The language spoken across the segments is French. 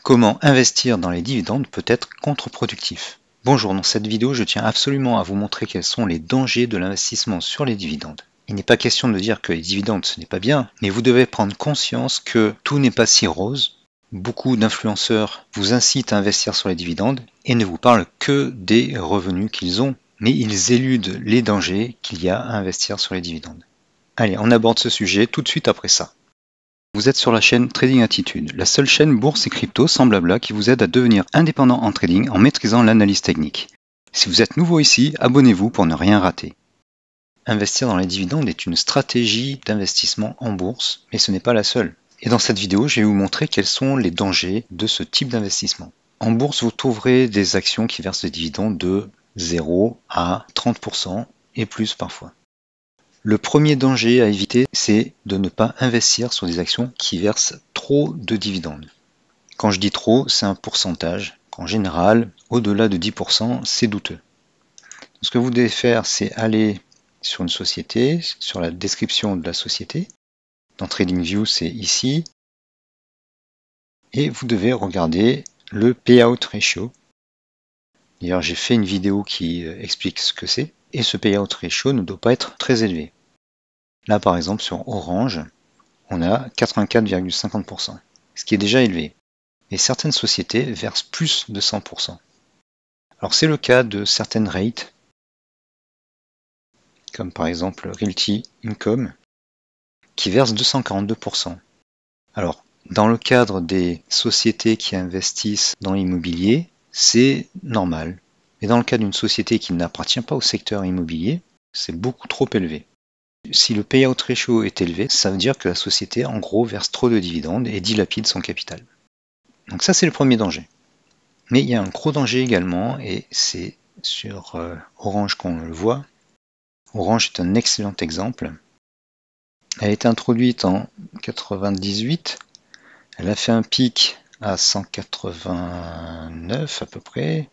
Comment investir dans les dividendes peut être contre-productif. Bonjour, dans cette vidéo, je tiens absolument à vous montrer quels sont les dangers de l'investissement sur les dividendes. Il n'est pas question de dire que les dividendes ce n'est pas bien, mais vous devez prendre conscience que tout n'est pas si rose. Beaucoup d'influenceurs vous incitent à investir sur les dividendes et ne vous parlent que des revenus qu'ils ont, mais ils éludent les dangers qu'il y a à investir sur les dividendes. Allez, on aborde ce sujet tout de suite après ça. Vous êtes sur la chaîne Trading Attitude, la seule chaîne bourse et crypto sans blabla qui vous aide à devenir indépendant en trading en maîtrisant l'analyse technique. Si vous êtes nouveau ici, abonnez-vous pour ne rien rater. Investir dans les dividendes est une stratégie d'investissement en bourse, mais ce n'est pas la seule. Et dans cette vidéo, je vais vous montrer quels sont les dangers de ce type d'investissement. En bourse, vous trouverez des actions qui versent des dividendes de 0 à 30% et plus parfois. Le premier danger à éviter, c'est de ne pas investir sur des actions qui versent trop de dividendes. Quand je dis trop, c'est un pourcentage. En général, au-delà de 10%, c'est douteux. Ce que vous devez faire, c'est aller sur une société, sur la description de la société. Dans TradingView, c'est ici. Et vous devez regarder le payout ratio. D'ailleurs, j'ai fait une vidéo qui explique ce que c'est. Et ce payout ratio ne doit pas être très élevé. Là, par exemple, sur Orange, on a 84,50%, ce qui est déjà élevé. Et certaines sociétés versent plus de 100%. Alors c'est le cas de certaines rates, comme par exemple Realty Income, qui verse 242%. Alors, dans le cadre des sociétés qui investissent dans l'immobilier, c'est normal. Mais dans le cas d'une société qui n'appartient pas au secteur immobilier, c'est beaucoup trop élevé. Si le payout ratio est élevé, ça veut dire que la société, en gros, verse trop de dividendes et dilapide son capital. Donc ça, c'est le premier danger. Mais il y a un gros danger également, et c'est sur Orange qu'on le voit. Orange est un excellent exemple. Elle a été introduite en 98. Elle a fait un pic à 189 à peu près.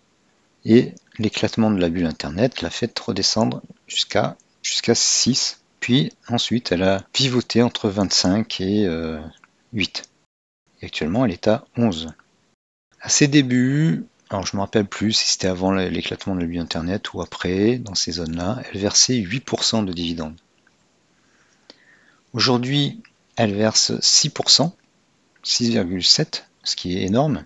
Et l'éclatement de la bulle Internet l'a fait redescendre jusqu'à 6. Puis ensuite, elle a pivoté entre 25 et 8. Et actuellement, elle est à 11. À ses débuts, alors je ne me rappelle plus si c'était avant l'éclatement de la bulle Internet ou après, dans ces zones-là, elle versait 8% de dividendes. Aujourd'hui, elle verse 6%, 6,7%, ce qui est énorme.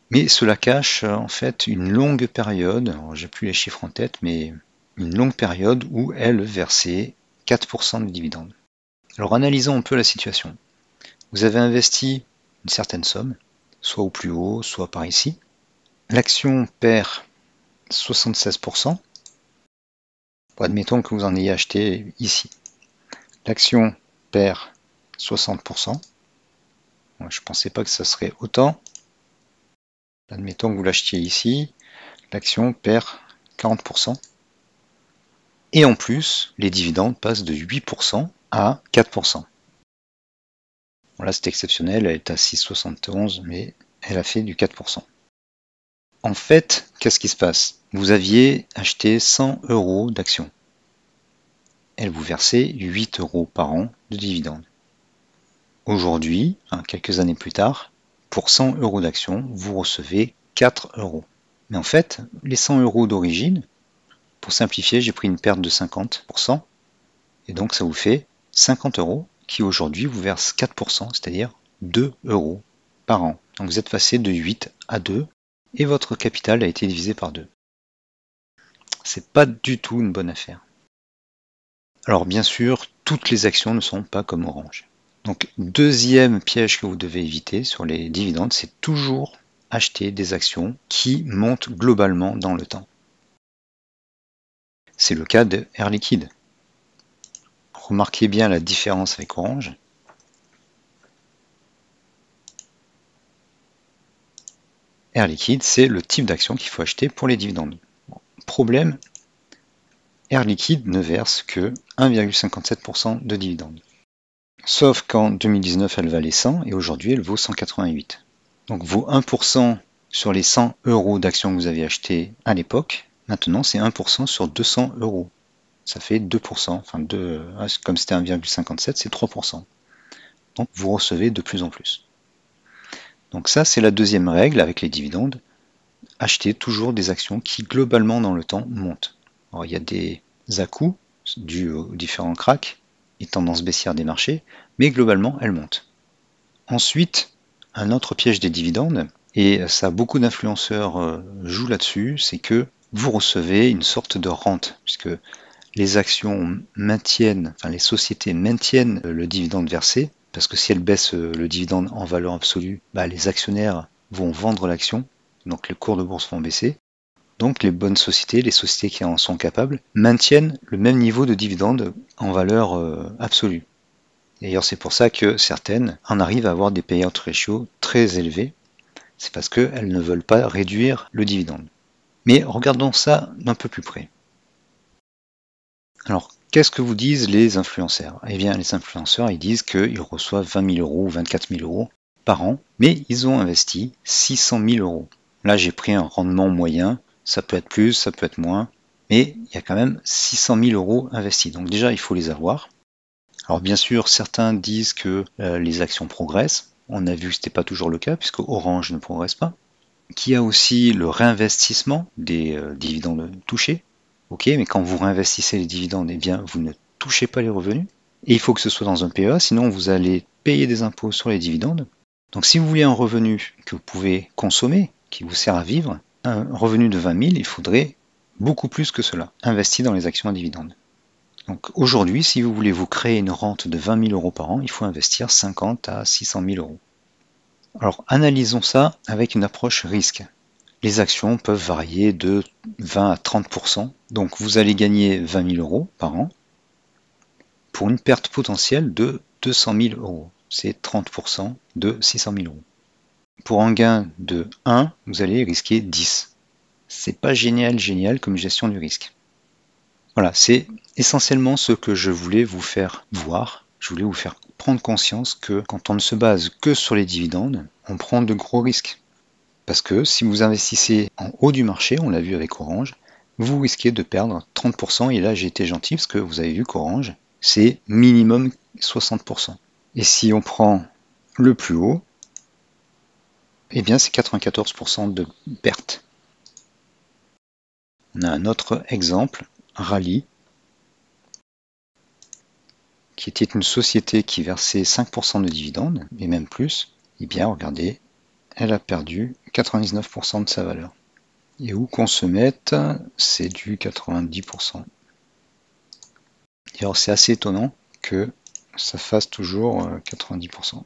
Mais cela cache en fait une longue période, j'ai plus les chiffres en tête, mais une longue période où elle versait 4% de dividendes. Alors analysons un peu la situation. Vous avez investi une certaine somme, soit au plus haut, soit par ici. L'action perd 76%. Admettons que vous en ayez acheté ici. L'action perd 60%. Je ne pensais pas que ça serait autant. Admettons que vous l'achetiez ici. L'action perd 40%. Et en plus, les dividendes passent de 8% à 4%. Bon, là, c'est exceptionnel, elle est à 6,71, mais elle a fait du 4%. En fait, qu'est-ce qui se passe? Vous aviez acheté 100 € d'actions. Elle vous versait 8 € par an de dividendes. Aujourd'hui, quelques années plus tard, pour 100 € d'actions, vous recevez 4 €. Mais en fait, les 100 € d'origine, pour simplifier, j'ai pris une perte de 50%, et donc ça vous fait 50 € qui aujourd'hui vous versent 4%, c'est-à-dire 2 € par an. Donc vous êtes passé de 8 à 2, et votre capital a été divisé par 2. C'est pas du tout une bonne affaire. Alors bien sûr, toutes les actions ne sont pas comme Orange. Donc deuxième piège que vous devez éviter sur les dividendes, c'est toujours acheter des actions qui montent globalement dans le temps. C'est le cas de Air Liquide. Remarquez bien la différence avec Orange. Air Liquide, c'est le type d'action qu'il faut acheter pour les dividendes. Problème, Air Liquide ne verse que 1,57% de dividendes. Sauf qu'en 2019, elle valait 100 et aujourd'hui, elle vaut 188. Donc vos 1% sur les 100 € d'actions que vous avez achetées à l'époque, maintenant c'est 1% sur 200 €. Ça fait 2%, enfin comme c'était 1,57, c'est 3%. Donc vous recevez de plus en plus. Donc ça, c'est la deuxième règle avec les dividendes. Acheter toujours des actions qui, globalement, dans le temps, montent. Alors, il y a des à-coups dus aux différents cracks et tendances baissières des marchés, mais globalement, elles montent. Ensuite, un autre piège des dividendes, et ça beaucoup d'influenceurs jouent là-dessus, c'est que vous recevez une sorte de rente, puisque les actions maintiennent, enfin les sociétés maintiennent le dividende versé, parce que si elles baissent le dividende en valeur absolue, les actionnaires vont vendre l'action, donc les cours de bourse vont baisser. Donc les bonnes sociétés, les sociétés qui en sont capables, maintiennent le même niveau de dividende en valeur absolue. D'ailleurs, c'est pour ça que certaines en arrivent à avoir des payout ratios très élevés. C'est parce qu'elles ne veulent pas réduire le dividende. Mais regardons ça d'un peu plus près. Alors, qu'est-ce que vous disent les influenceurs? Eh bien, les influenceurs, ils disent qu'ils reçoivent 20 000 euros ou 24 000 euros par an, mais ils ont investi 600 000 euros. Là, j'ai pris un rendement moyen, ça peut être plus, ça peut être moins, mais il y a quand même 600 000 euros investis. Donc déjà, il faut les avoir. Alors bien sûr, certains disent que les actions progressent. On a vu que ce n'était pas toujours le cas, puisque Orange ne progresse pas. Qu'il y a aussi le réinvestissement des dividendes touchés. Ok, mais quand vous réinvestissez les dividendes, eh bien, vous ne touchez pas les revenus. Et il faut que ce soit dans un PEA, sinon vous allez payer des impôts sur les dividendes. Donc si vous voulez un revenu que vous pouvez consommer, qui vous sert à vivre, un revenu de 20 000, il faudrait beaucoup plus que cela, investi dans les actions à dividendes. Donc aujourd'hui, si vous voulez vous créer une rente de 20 000 euros par an, il faut investir 50 à 600 000 euros. Alors analysons ça avec une approche risque. Les actions peuvent varier de 20 à 30%, donc vous allez gagner 20 000 euros par an pour une perte potentielle de 200 000 euros. C'est 30% de 600 000 euros. Pour un gain de 1, vous allez risquer 10. C'est pas génial comme gestion du risque. Voilà, c'est essentiellement ce que je voulais vous faire voir. Je voulais vous faire prendre conscience que quand on ne se base que sur les dividendes, on prend de gros risques. Parce que si vous investissez en haut du marché, on l'a vu avec Orange, vous risquez de perdre 30%. Et là, j'ai été gentil parce que vous avez vu qu'Orange, c'est minimum 60%. Et si on prend le plus haut, eh bien c'est 94% de perte. On a un autre exemple, Rallye, qui était une société qui versait 5% de dividendes, et même plus. Eh bien, regardez, elle a perdu 99% de sa valeur. Et où qu'on se mette, c'est du 90%. Et alors c'est assez étonnant que ça fasse toujours 90%.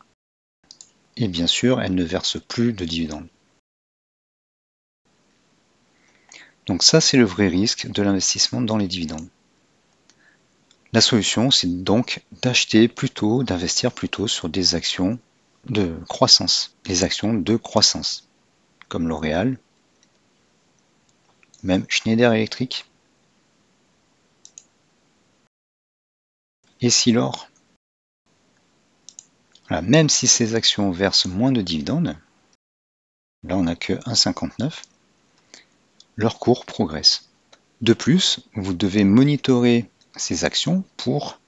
Et bien sûr, elle ne verse plus de dividendes. Donc ça, c'est le vrai risque de l'investissement dans les dividendes. La solution, c'est donc d'acheter plutôt, d'investir plutôt sur des actions de croissance, des actions de croissance, comme L'Oréal, même Schneider Electric, et Essilor. Voilà, même si ces actions versent moins de dividendes, là on n'a que 1,59, leur cours progresse. De plus, vous devez monitorer ces actions pour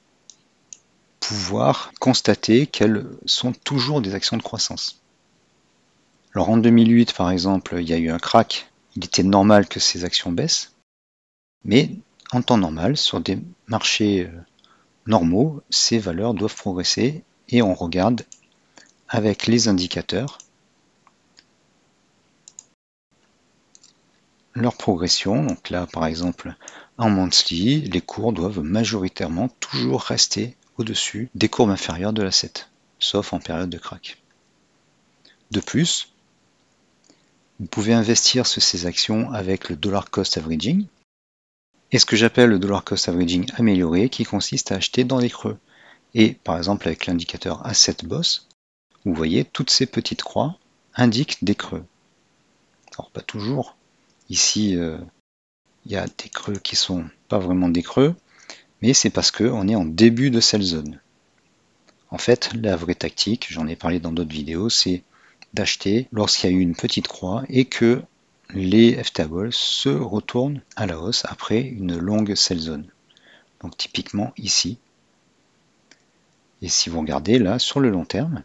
pouvoir constater qu'elles sont toujours des actions de croissance. Alors en 2008 par exemple, il y a eu un crack, il était normal que ces actions baissent, mais en temps normal, sur des marchés normaux, ces valeurs doivent progresser et on regarde avec les indicateurs leur progression. Donc là, par exemple, en monthly, les cours doivent majoritairement toujours rester au-dessus des courbes inférieures de la 7, sauf en période de crack. De plus, vous pouvez investir sur ces actions avec le dollar cost averaging et ce que j'appelle le dollar cost averaging amélioré qui consiste à acheter dans les creux. Et par exemple avec l'indicateur A7 Boss, vous voyez toutes ces petites croix indiquent des creux. Alors pas toujours. Ici, il y a des creux qui sont pas vraiment des creux, mais c'est parce qu'on est en début de cette zone. En fait, la vraie tactique, j'en ai parlé dans d'autres vidéos, c'est d'acheter lorsqu'il y a eu une petite croix et que les F-tables se retournent à la hausse après une longue sell zone. Donc typiquement ici. Et si vous regardez là, sur le long terme,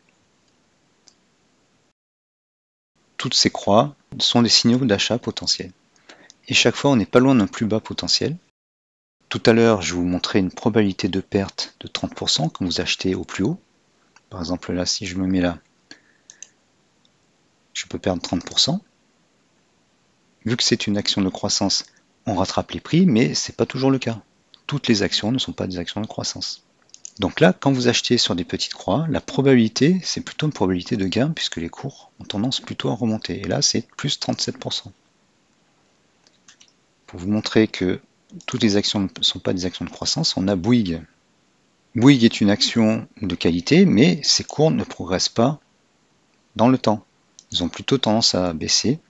toutes ces croix sont des signaux d'achat potentiels. Et chaque fois, on n'est pas loin d'un plus bas potentiel. Tout à l'heure, je vous montrais une probabilité de perte de 30% quand vous achetez au plus haut. Par exemple, là, si je me mets là, je peux perdre 30%. Vu que c'est une action de croissance, on rattrape les prix, mais ce n'est pas toujours le cas. Toutes les actions ne sont pas des actions de croissance. Donc là, quand vous achetez sur des petites croix, la probabilité, c'est plutôt une probabilité de gain, puisque les cours ont tendance plutôt à remonter. Et là, c'est plus 37%. Pour vous montrer que toutes les actions ne sont pas des actions de croissance, on a Bouygues. Bouygues est une action de qualité, mais ses cours ne progressent pas dans le temps. Ils ont plutôt tendance à baisser.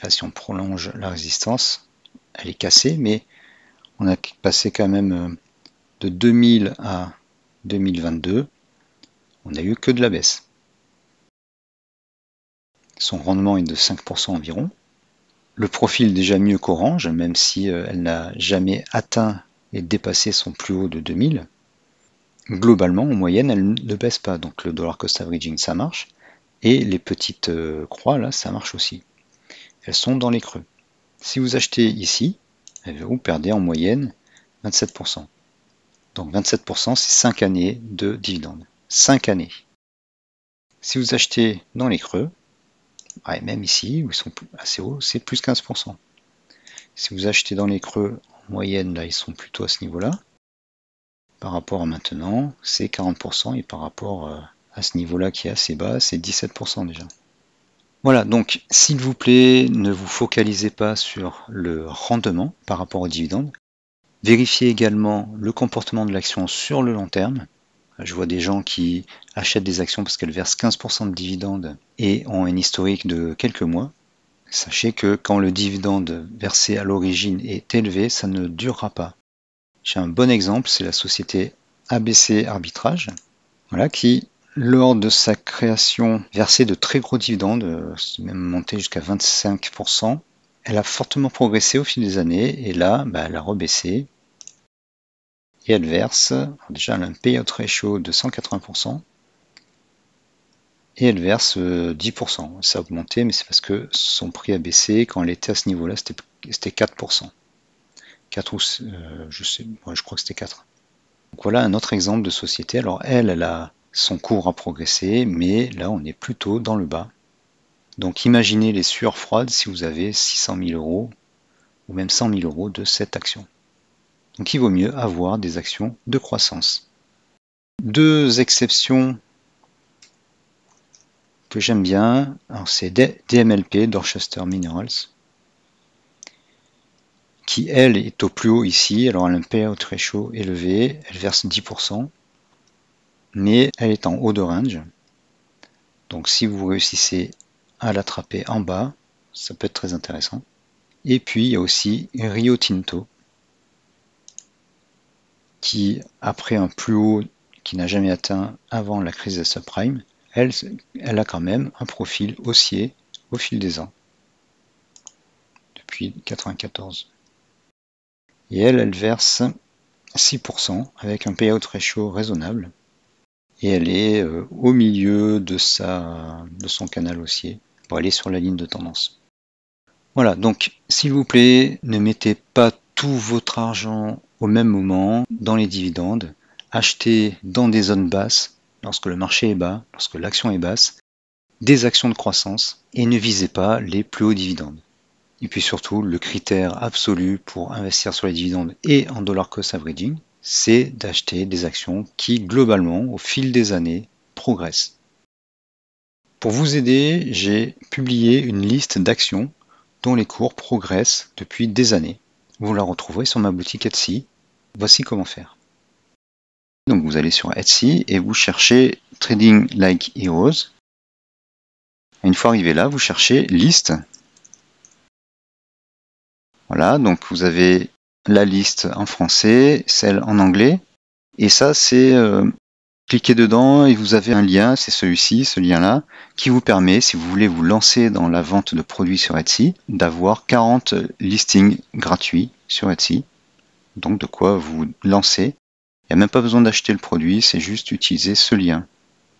Là, si on prolonge la résistance, elle est cassée, mais on a passé quand même de 2000 à 2022, on n'a eu que de la baisse. Son rendement est de 5% environ. Le profil est déjà mieux qu'Orange, même si elle n'a jamais atteint et dépassé son plus haut de 2000. Globalement, en moyenne, elle ne baisse pas. Donc le dollar cost averaging, ça marche. Et les petites croix, là, ça marche aussi. Elles sont dans les creux. Si vous achetez ici, vous perdez en moyenne 27%. Donc 27%, c'est 5 années de dividendes. 5 années. Si vous achetez dans les creux, et même ici, où ils sont assez hauts, c'est plus 15%. Si vous achetez dans les creux, en moyenne, là, ils sont plutôt à ce niveau-là. Par rapport à maintenant, c'est 40%, et par rapport à ce niveau-là qui est assez bas, c'est 17% déjà. Voilà, donc s'il vous plaît, ne vous focalisez pas sur le rendement par rapport aux dividendes. Vérifiez également le comportement de l'action sur le long terme. Je vois des gens qui achètent des actions parce qu'elles versent 15% de dividendes et ont un historique de quelques mois. Sachez que quand le dividende versé à l'origine est élevé, ça ne durera pas. J'ai un bon exemple, c'est la société ABC Arbitrage, voilà, qui, lors de sa création, versait de très gros dividendes, c'est même monté jusqu'à 25%. Elle a fortement progressé au fil des années, et là, elle a rebaissé. Et elle verse, déjà elle a un payout ratio de 180%, et elle verse 10%. Ça a augmenté, mais c'est parce que son prix a baissé. Quand elle était à ce niveau-là, c'était 4%. 4 ou je crois que c'était 4. Donc voilà un autre exemple de société. Alors elle a son cours a progressé, mais là on est plutôt dans le bas. Donc imaginez les sueurs froides si vous avez 600 000 euros ou même 100 000 euros de cette action. Donc il vaut mieux avoir des actions de croissance. Deux exceptions que j'aime bien, c'est DMLP, Dorchester Minerals, qui elle est au plus haut ici. Alors elle a un payout ratio élevé, elle verse 10%, mais elle est en haut de range. Donc si vous réussissez à l'attraper en bas, ça peut être très intéressant. Et puis il y a aussi Rio Tinto, qui après un plus haut qui n'a jamais atteint avant la crise des subprimes, elle a quand même un profil haussier au fil des ans, depuis 1994. Et elle verse 6% avec un payout ratio raisonnable. Et elle est au milieu de son canal haussier. Bon, elle est sur la ligne de tendance. Voilà, donc s'il vous plaît, ne mettez pas tout votre argent au même moment dans les dividendes. Achetez dans des zones basses, lorsque le marché est bas, lorsque l'action est basse, des actions de croissance et ne visez pas les plus hauts dividendes. Et puis surtout, le critère absolu pour investir sur les dividendes et en dollar cost averaging, c'est d'acheter des actions qui, globalement, au fil des années, progressent. Pour vous aider, j'ai publié une liste d'actions dont les cours progressent depuis des années. Vous la retrouverez sur ma boutique Etsy. Voici comment faire. Donc vous allez sur Etsy et vous cherchez Trading Like Heroes. Une fois arrivé là, vous cherchez liste. Voilà, donc vous avez la liste en français, celle en anglais. Et ça, c'est cliquez dedans et vous avez un lien, c'est celui-ci, ce lien-là, qui vous permet, si vous voulez vous lancer dans la vente de produits sur Etsy, d'avoir 40 listings gratuits sur Etsy. Donc de quoi vous lancer. Il n'y a même pas besoin d'acheter le produit, c'est juste utiliser ce lien.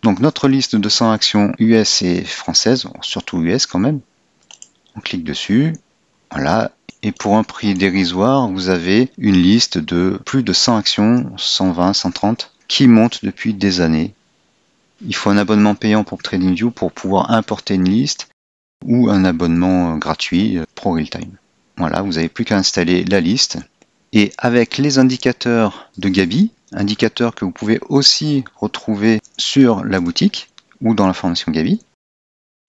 Donc notre liste de 100 actions US et françaises, surtout US quand même, On clique dessus, voilà. Et pour un prix dérisoire, vous avez une liste de plus de 100 actions, 120, 130, qui montent depuis des années. Il faut un abonnement payant pour TradingView pour pouvoir importer une liste ou un abonnement gratuit ProRealTime. Voilà, vous n'avez plus qu'à installer la liste. Et avec les indicateurs de Gabi, indicateurs que vous pouvez aussi retrouver sur la boutique ou dans la formation Gabi,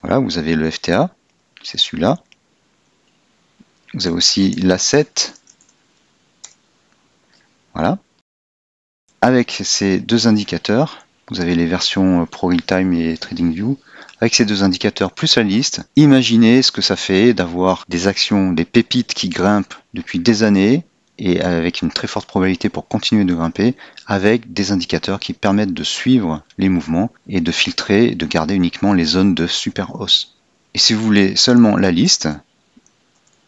voilà, vous avez le FTA, c'est celui-là. Vous avez aussi l'asset. Voilà. Avec ces deux indicateurs, vous avez les versions ProRealTime et TradingView. Avec ces deux indicateurs plus la liste, imaginez ce que ça fait d'avoir des actions, des pépites qui grimpent depuis des années et avec une très forte probabilité pour continuer de grimper, avec des indicateurs qui permettent de suivre les mouvements et de filtrer et de garder uniquement les zones de super hausse. Et si vous voulez seulement la liste,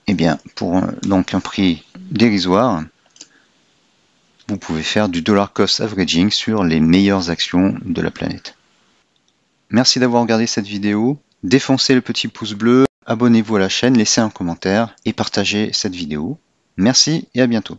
eh bien pour donc un prix dérisoire, vous pouvez faire du dollar cost averaging sur les meilleures actions de la planète. Merci d'avoir regardé cette vidéo. Défoncez le petit pouce bleu, abonnez-vous à la chaîne, laissez un commentaire et partagez cette vidéo. Merci et à bientôt.